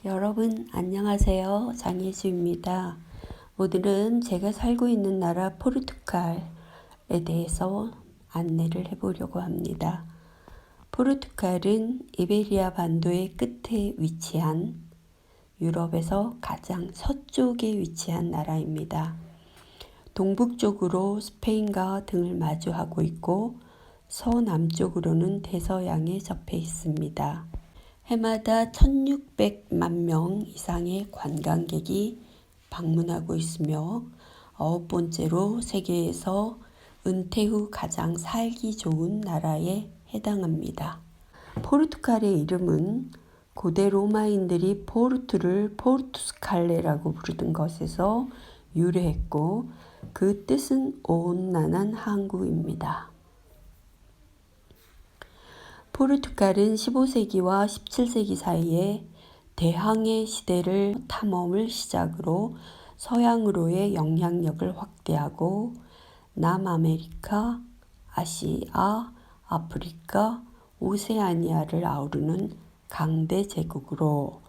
여러분 안녕하세요. 장혜수입니다. 오늘은 제가 살고 있는 나라 포르투갈에 대해서 안내를 해보려고 합니다. 포르투갈은 이베리아 반도의 끝에 위치한 유럽에서 가장 서쪽에 위치한 나라입니다. 동북쪽으로 스페인과 등을 마주하고 있고 서남쪽으로는 대서양에 접해 있습니다. 해마다 1600만 명 이상의 관광객이 방문하고 있으며 9번째로 세계에서 은퇴 후 가장 살기 좋은 나라에 해당합니다. 포르투갈의 이름은 고대 로마인들이 포르투를 포르투스칼레라고 부르던 것에서 유래했고 그 뜻은 온난한 항구입니다. 포르투갈은 15세기와 17세기 사이에 대항해 시대를 탐험을 시작으로 서양으로의 영향력을 확대하고 남아메리카, 아시아, 아프리카, 오세아니아를 아우르는 강대 제국으로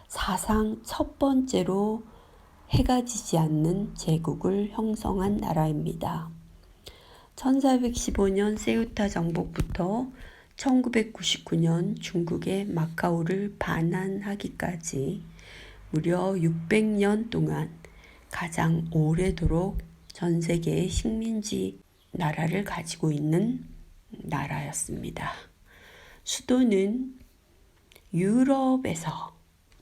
사상 첫 번째로 해가 지지 않는 제국을 형성한 나라입니다. 1415년 세우타 정복부터 1999년 중국의 마카오를 반환하기까지 무려 600년 동안 가장 오래도록 전 세계의 식민지 나라를 가지고 있는 나라였습니다. 수도는 유럽에서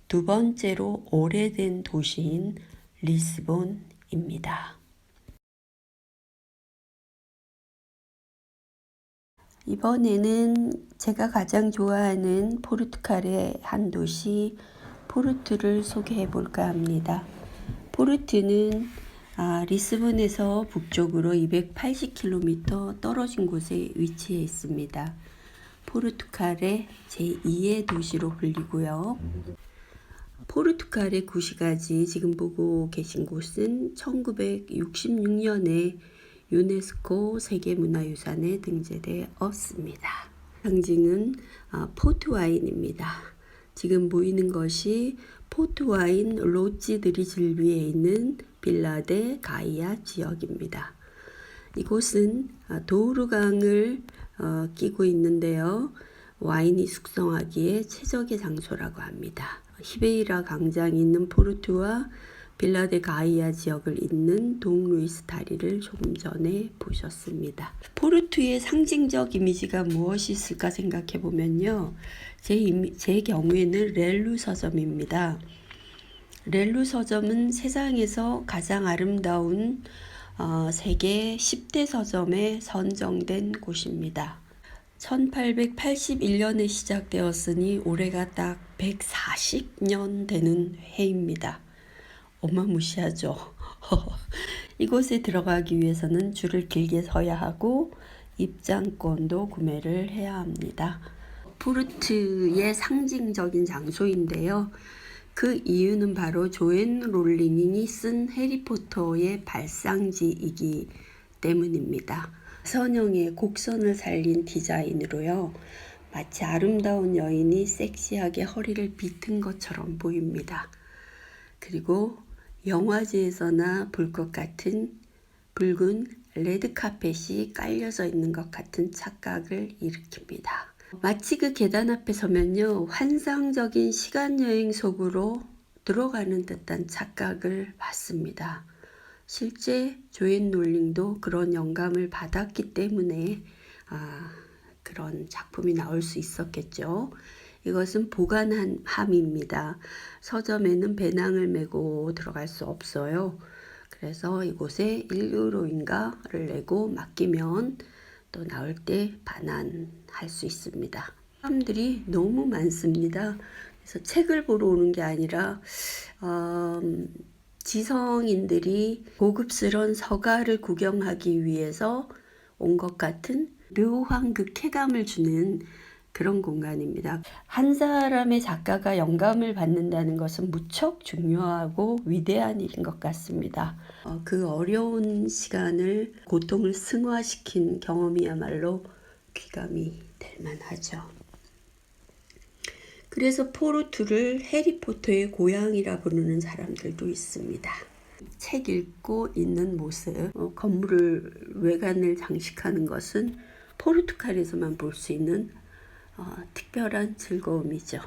두 번째로 오래된 도시인 리스본입니다. 이번에는 제가 가장 좋아하는 포르투갈의 한 도시 포르투를 소개해 볼까 합니다. 포르투는 리스본에서 북쪽으로 280km 떨어진 곳에 위치해 있습니다. 포르투갈의 제2의 도시로 불리고요. 포르투갈의 구시가지 지금 보고 계신 곳은 1966년에 유네스코 세계문화유산에 등재되었습니다. 상징은 포트와인입니다. 지금 보이는 것이 포트와인 로지들이 즐비해 있는 빌라데 가이아 지역입니다. 이곳은 도우르강을 끼고 있는데요. 와인이 숙성하기에 최적의 장소라고 합니다. 히베이라 강장이 있는 포르투와 빌라데 가이아 지역을 잇는 동루이스 다리를 조금 전에 보셨습니다. 포르투의 상징적 이미지가 무엇이 있을까 생각해 보면요. 제 경우에는 렐루 서점입니다. 렐루 서점은 세상에서 가장 아름다운 세계 10대 서점에 선정된 곳입니다. 1881년에 시작되었으니 올해가 딱 140년 되는 해입니다. 어마무시하죠. 이곳에 들어가기 위해서는 줄을 길게 서야 하고 입장권도 구매를 해야 합니다. 포르투의 상징적인 장소인데요. 그 이유는 바로 조앤 롤링이 쓴 해리포터의 발상지이기 때문입니다. 선형의 곡선을 살린 디자인으로요. 마치 아름다운 여인이 섹시하게 허리를 비튼 것처럼 보입니다. 그리고 영화제에서나 볼 것 같은 붉은 레드카펫이 깔려져 있는 것 같은 착각을 일으킵니다. 마치 그 계단 앞에 서면요, 환상적인 시간여행 속으로 들어가는 듯한 착각을 받습니다. 실제 조앤 롤링도 그런 영감을 받았기 때문에 그런 작품이 나올 수 있었겠죠. 이것은 보관함입니다. 서점에는 배낭을 메고 들어갈 수 없어요. 그래서 이곳에 1유로인가를 내고 맡기면 또 나올 때 반환할 수 있습니다. 사람들이 너무 많습니다. 그래서 책을 보러 오는 게 아니라 지성인들이 고급스러운 서가를 구경하기 위해서 온 것 같은 묘한 그 쾌감을 주는 그런 공간입니다. 한 사람의 작가가 영감을 받는다는 것은 무척 중요하고 위대한 일인 것 같습니다. 그 어려운 시간을 고통을 승화시킨 경험이야말로 귀감이 될 만하죠. 그래서 포르투를 해리포터의 고향이라 부르는 사람들도 있습니다. 책 읽고 있는 모습, 건물을 외관을 장식하는 것은 포르투갈에서만 볼 수 있는 특별한 즐거움이죠.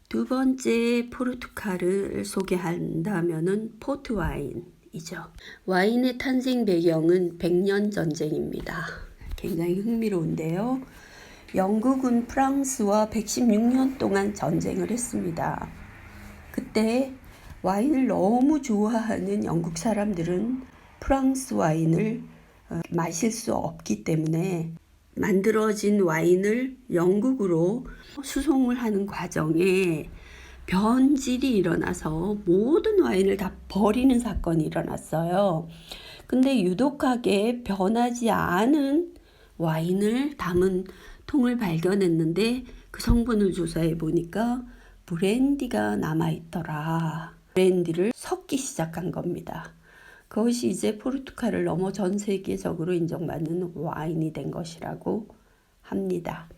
두 번째 포르투갈을 소개한다면은 포트 와인이죠. 와인의 탄생 배경은 100년 전쟁입니다. 굉장히 흥미로운데요. 영국은 프랑스와 116년 동안 전쟁을 했습니다. 그때 와인을 너무 좋아하는 영국 사람들은 프랑스 와인을 마실 수 없기 때문에 만들어진 와인을 영국으로 수송을 하는 과정에 변질이 일어나서 모든 와인을 다 버리는 사건이 일어났어요. 근데 유독하게 변하지 않은 와인을 담은 통을 발견했는데 그 성분을 조사해 보니까 브랜디가 남아있더라. 브랜디를 섞기 시작한 겁니다. 그것이 이제 포르투갈을 넘어 전 세계적으로 인정받는 와인이 된 것이라고 합니다.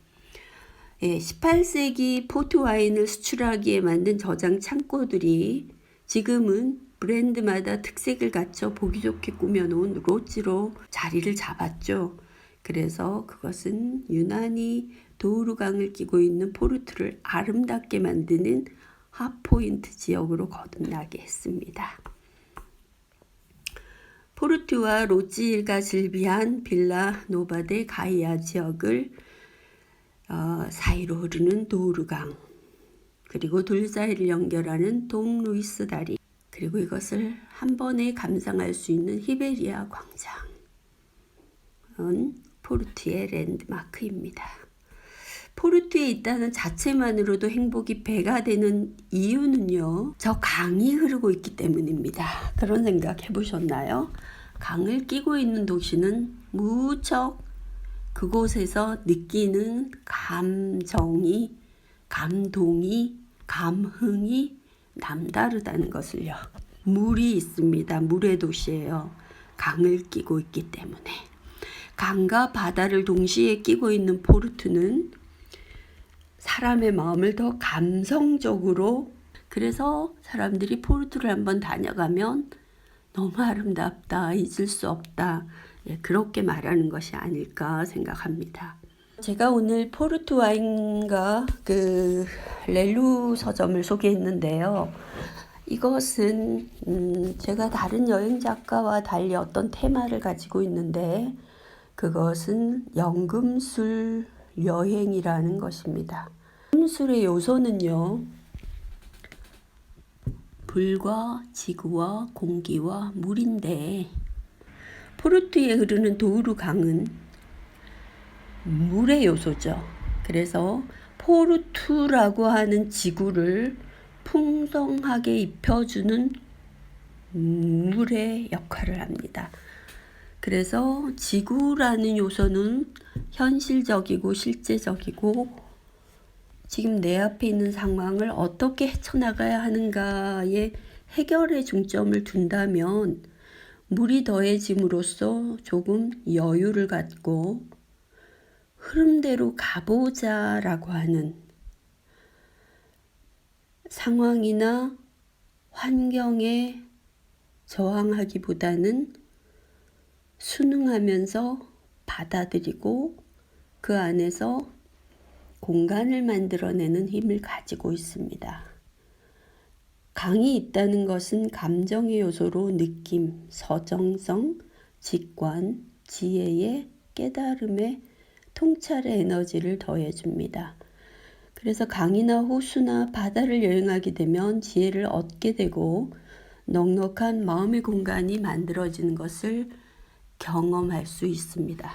18세기 포트 와인을 수출하기에 만든 저장 창고들이 지금은 브랜드마다 특색을 갖춰 보기 좋게 꾸며놓은 로지로 자리를 잡았죠. 그래서 그것은 유난히 도우루강을 끼고 있는 포르투를 아름답게 만드는 핫포인트 지역으로 거듭나게 했습니다. 포르투와 로지가 즐비한 빌라 노바데 가이아 지역을 사이로 흐르는 도우루강, 그리고 둘 사이를 연결하는 동 루이스 다리, 그리고 이것을 한 번에 감상할 수 있는 히베리아 광장은 포르투의 랜드마크입니다. 포르투에 있다는 자체만으로도 행복이 배가 되는 이유는요, 저 강이 흐르고 있기 때문입니다. 그런 생각 해보셨나요? 강을 끼고 있는 도시는 무척 그곳에서 느끼는 감정이, 감동이, 감흥이 남다르다는 것을요. 물이 있습니다. 물의 도시예요. 강을 끼고 있기 때문에. 강과 바다를 동시에 끼고 있는 포르투는 사람의 마음을 더 감성적으로, 그래서 사람들이 포르투를 한번 다녀가면 너무 아름답다, 잊을 수 없다, 그렇게 말하는 것이 아닐까 생각합니다. 제가 오늘 포르투 와인과 그 렐루 서점을 소개했는데요. 이것은 제가 다른 여행 작가와 달리 어떤 테마를 가지고 있는데, 그것은 연금술 여행이라는 것입니다. 연금술의 요소는요, 불과 지구와 공기와 물인데, 포르투에 흐르는 도우루 강은 물의 요소죠. 그래서 포르투라고 하는 지구를 풍성하게 입혀주는 물의 역할을 합니다. 그래서 지구라는 요소는 현실적이고 실제적이고, 지금 내 앞에 있는 상황을 어떻게 헤쳐나가야 하는가에 해결에 중점을 둔다면 물이 더해짐으로써 조금 여유를 갖고 흐름대로 가보자라고 하는 상황이나 환경에 저항하기보다는 순응하면서 받아들이고 그 안에서 공간을 만들어내는 힘을 가지고 있습니다. 강이 있다는 것은 감정의 요소로 느낌, 서정성, 직관, 지혜의 깨달음의 통찰의 에너지를 더해줍니다. 그래서 강이나 호수나 바다를 여행하게 되면 지혜를 얻게 되고 넉넉한 마음의 공간이 만들어지는 것을 경험할 수 있습니다.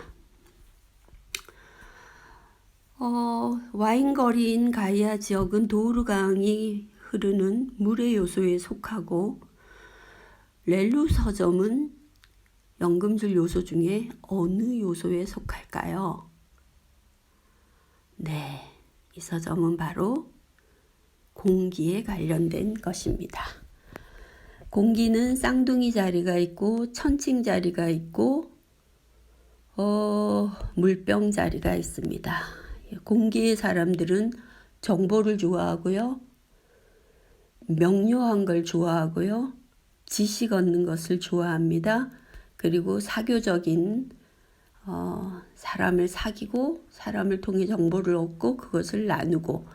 와인거리인 가이아 지역은 도우루강이 흐르는 물의 요소에 속하고, 렐루 서점은 연금술 요소 중에 어느 요소에 속할까요? 네, 이 서점은 바로 공기에 관련된 것입니다. 공기는 쌍둥이 자리가 있고 천칭 자리가 있고 물병 자리가 있습니다. 공기의 사람들은 정보를 좋아하고요. 명료한 걸 좋아하고요. 지식 얻는 것을 좋아합니다. 그리고 사교적인 사람을 사귀고 사람을 통해 정보를 얻고 그것을 나누고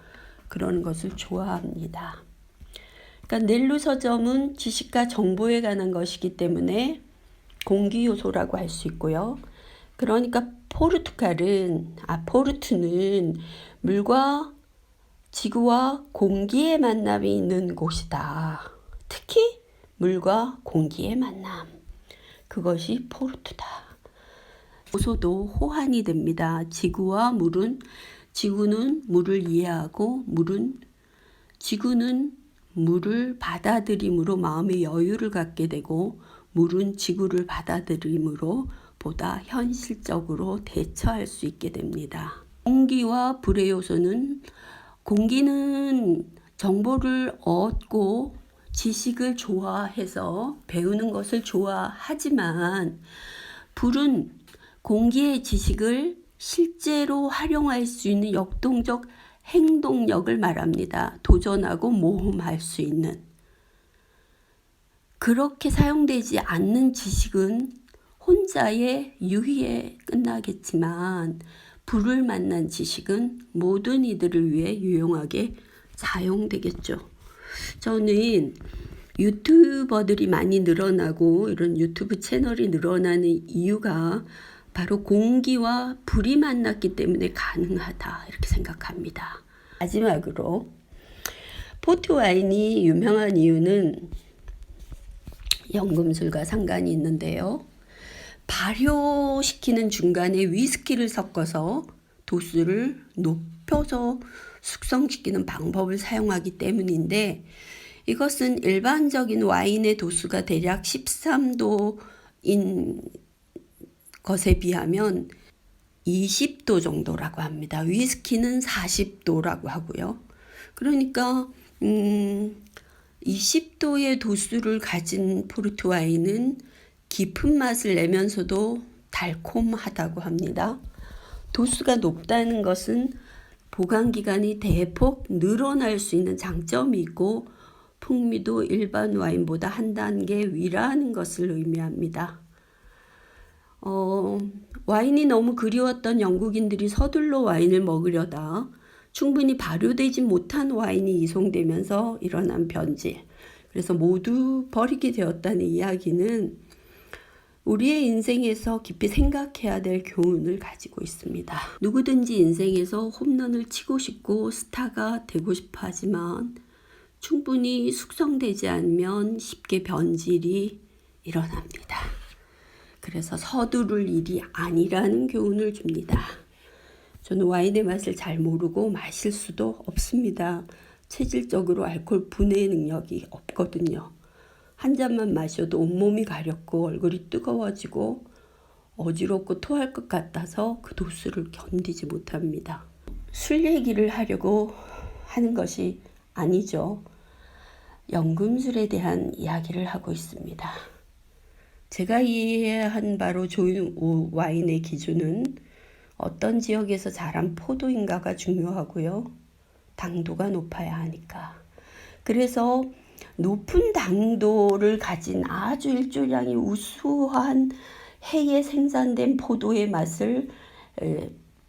그러는 것을 좋아합니다. 그러니까 넬루 서점은 지식과 정보에 관한 것이기 때문에 공기 요소라고 할 수 있고요. 그러니까 포르투는 물과 지구와 공기의 만남이 있는 곳이다. 특히 물과 공기의 만남. 그것이 포르투다. 요소도 호환이 됩니다. 지구는 물을 이해하고 지구는 물을 받아들임으로 마음의 여유를 갖게 되고 물은 지구를 받아들임으로 보다 현실적으로 대처할 수 있게 됩니다. 공기와 불의 요소는 공기는 정보를 얻고 지식을 좋아해서 배우는 것을 좋아하지만 불은 공기의 지식을 실제로 활용할 수 있는 역동적 행동력을 말합니다. 도전하고 모험할 수 있는. 그렇게 사용되지 않는 지식은 혼자의 유희에 끝나겠지만 불을 만난 지식은 모든 이들을 위해 유용하게 사용되겠죠. 저는 유튜버들이 많이 늘어나고 이런 유튜브 채널이 늘어나는 이유가 바로 공기와 불이 만났기 때문에 가능하다 이렇게 생각합니다. 마지막으로 포트 와인이 유명한 이유는 연금술과 상관이 있는데요. 발효시키는 중간에 위스키를 섞어서 도수를 높여서 숙성시키는 방법을 사용하기 때문인데 이것은 일반적인 와인의 도수가 대략 13도인 것에 비하면 20도 정도라고 합니다. 위스키는 40도라고 하고요. 그러니까 20도의 도수를 가진 포르투 와인은 깊은 맛을 내면서도 달콤하다고 합니다. 도수가 높다는 것은 보관기간이 대폭 늘어날 수 있는 장점이 있고 풍미도 일반 와인보다 한 단계 위라는 것을 의미합니다. 와인이 너무 그리웠던 영국인들이 서둘러 와인을 먹으려다 충분히 발효되지 못한 와인이 이송되면서 일어난 변질. 그래서 모두 버리게 되었다는 이야기는 우리의 인생에서 깊이 생각해야 될 교훈을 가지고 있습니다. 누구든지 인생에서 홈런을 치고 싶고 스타가 되고 싶어 하지만 충분히 숙성되지 않으면 쉽게 변질이 일어납니다. 그래서 서두를 일이 아니라는 교훈을 줍니다. 저는 와인의 맛을 잘 모르고 마실 수도 없습니다. 체질적으로 알코올 분해 능력이 없거든요. 한 잔만 마셔도 온몸이 가렵고 얼굴이 뜨거워지고 어지럽고 토할 것 같아서 그 도수를 견디지 못합니다. 술 얘기를 하려고 하는 것이 아니죠. 연금술에 대한 이야기를 하고 있습니다. 제가 이해한 바로 좋은 와인의 기준은 어떤 지역에서 자란 포도인가가 중요하고요. 당도가 높아야 하니까. 그래서 높은 당도를 가진 아주 일조량이 우수한 해에 생산된 포도의 맛을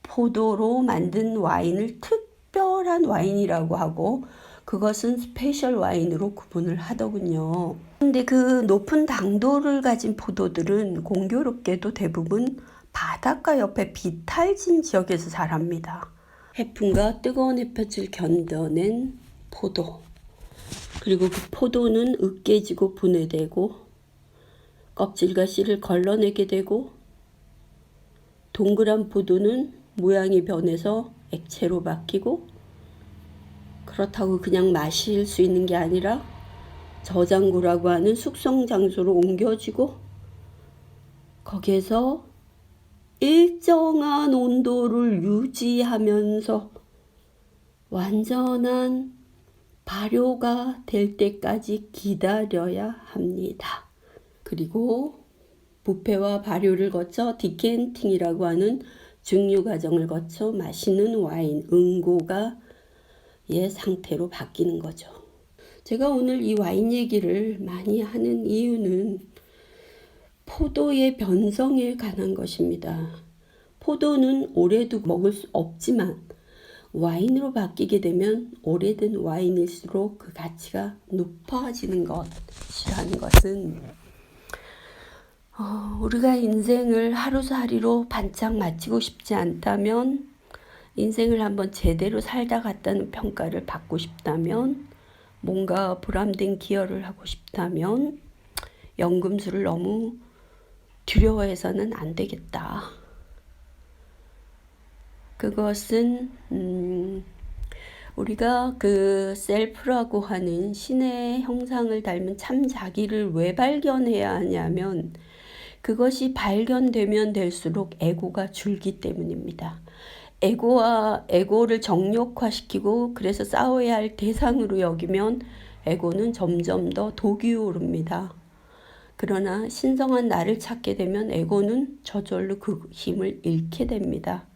포도로 만든 와인을 특별한 와인이라고 하고 그것은 스페셜 와인으로 구분을 하더군요. 근데 그 높은 당도를 가진 포도들은 공교롭게도 대부분 바닷가 옆에 비탈진 지역에서 자랍니다. 해풍과 뜨거운 햇볕을 견뎌낸 포도. 그리고 그 포도는 으깨지고 분해되고 껍질과 씨를 걸러내게 되고 동그란 포도는 모양이 변해서 액체로 바뀌고 그렇다고 그냥 마실 수 있는 게 아니라 저장고라고 하는 숙성 장소로 옮겨지고 거기에서 일정한 온도를 유지하면서 완전한 발효가 될 때까지 기다려야 합니다. 그리고 부패와 발효를 거쳐 디켄팅이라고 하는 증류 과정을 거쳐 마시는 와인, 응고가 상태로 바뀌는 거죠. 제가 오늘 이 와인 얘기를 많이 하는 이유는 포도의 변성에 관한 것입니다. 포도는 오래도 먹을 수 없지만 와인으로 바뀌게 되면 오래된 와인일수록 그 가치가 높아지는 것이라는 것은 우리가 인생을 하루살이로 반짝 마치고 싶지 않다면, 인생을 한번 제대로 살다 갔다는 평가를 받고 싶다면, 뭔가 보람된 기여를 하고 싶다면 연금술을 너무 두려워해서는 안 되겠다. 그것은 우리가 그 셀프라고 하는 신의 형상을 닮은 참 자기를 왜 발견해야 하냐면, 그것이 발견되면 될수록 에고가 줄기 때문입니다. 에고를 정욕화시키고 그래서 싸워야 할 대상으로 여기면 에고는 점점 더 독이 오릅니다. 그러나 신성한 나를 찾게 되면 에고는 저절로 그 힘을 잃게 됩니다.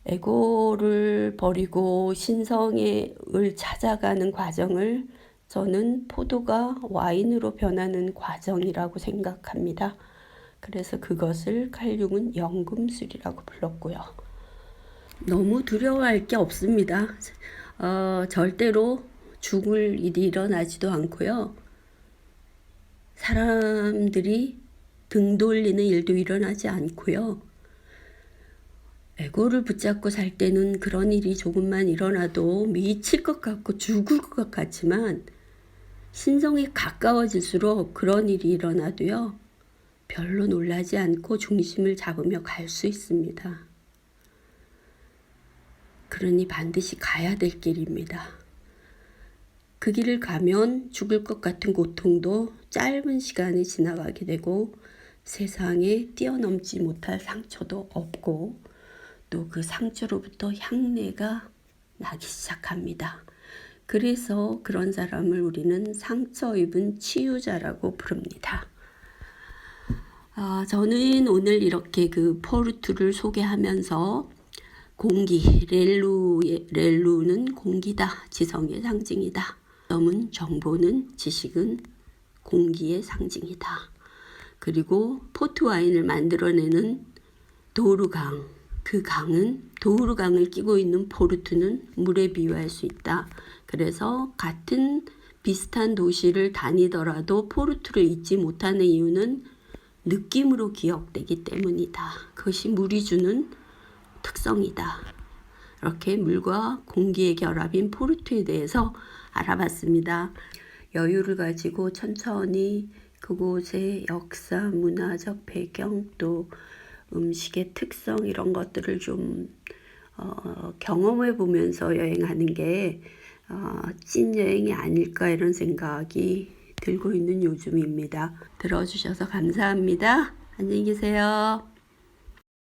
에고를 버리고 신성을 찾아가는 과정을 저는 포도가 와인으로 변하는 과정이라고 생각합니다. 그래서 그것을 칼융은 연금술이라고 불렀고요. 너무 두려워할 게 없습니다. 절대로 죽을 일이 일어나지도 않고요. 사람들이 등 돌리는 일도 일어나지 않고요. 에고를 붙잡고 살 때는 그런 일이 조금만 일어나도 미칠 것 같고 죽을 것 같지만, 신성이 가까워질수록 그런 일이 일어나도요, 별로 놀라지 않고 중심을 잡으며 갈 수 있습니다. 그러니 반드시 가야 될 길입니다. 그 길을 가면 죽을 것 같은 고통도 짧은 시간에 지나가게 되고, 세상에 뛰어넘지 못할 상처도 없고, 또 그 상처로부터 향내가 나기 시작합니다. 그래서 그런 사람을 우리는 상처 입은 치유자라고 부릅니다. 저는 오늘 이렇게 그 포르투를 소개하면서 렐루는 공기다, 지성의 상징이다. 점은 정보는 지식은 공기의 상징이다. 그리고 포트와인을 만들어내는 도우르강, 그 강은 도우르강을 끼고 있는 포르투는 물에 비유할 수 있다. 그래서 같은 비슷한 도시를 다니더라도 포르투를 잊지 못하는 이유는 느낌으로 기억되기 때문이다. 그것이 물이 주는 특성이다. 이렇게 물과 공기의 결합인 포르투에 대해서 알아봤습니다. 여유를 가지고 천천히 그곳의 역사, 문화적 배경, 또 음식의 특성, 이런 것들을 좀 경험해 보면서 여행하는 게 찐 여행이 아닐까, 이런 생각이 들고 있는 요즘입니다. 들어주셔서 감사합니다. 안녕히 계세요.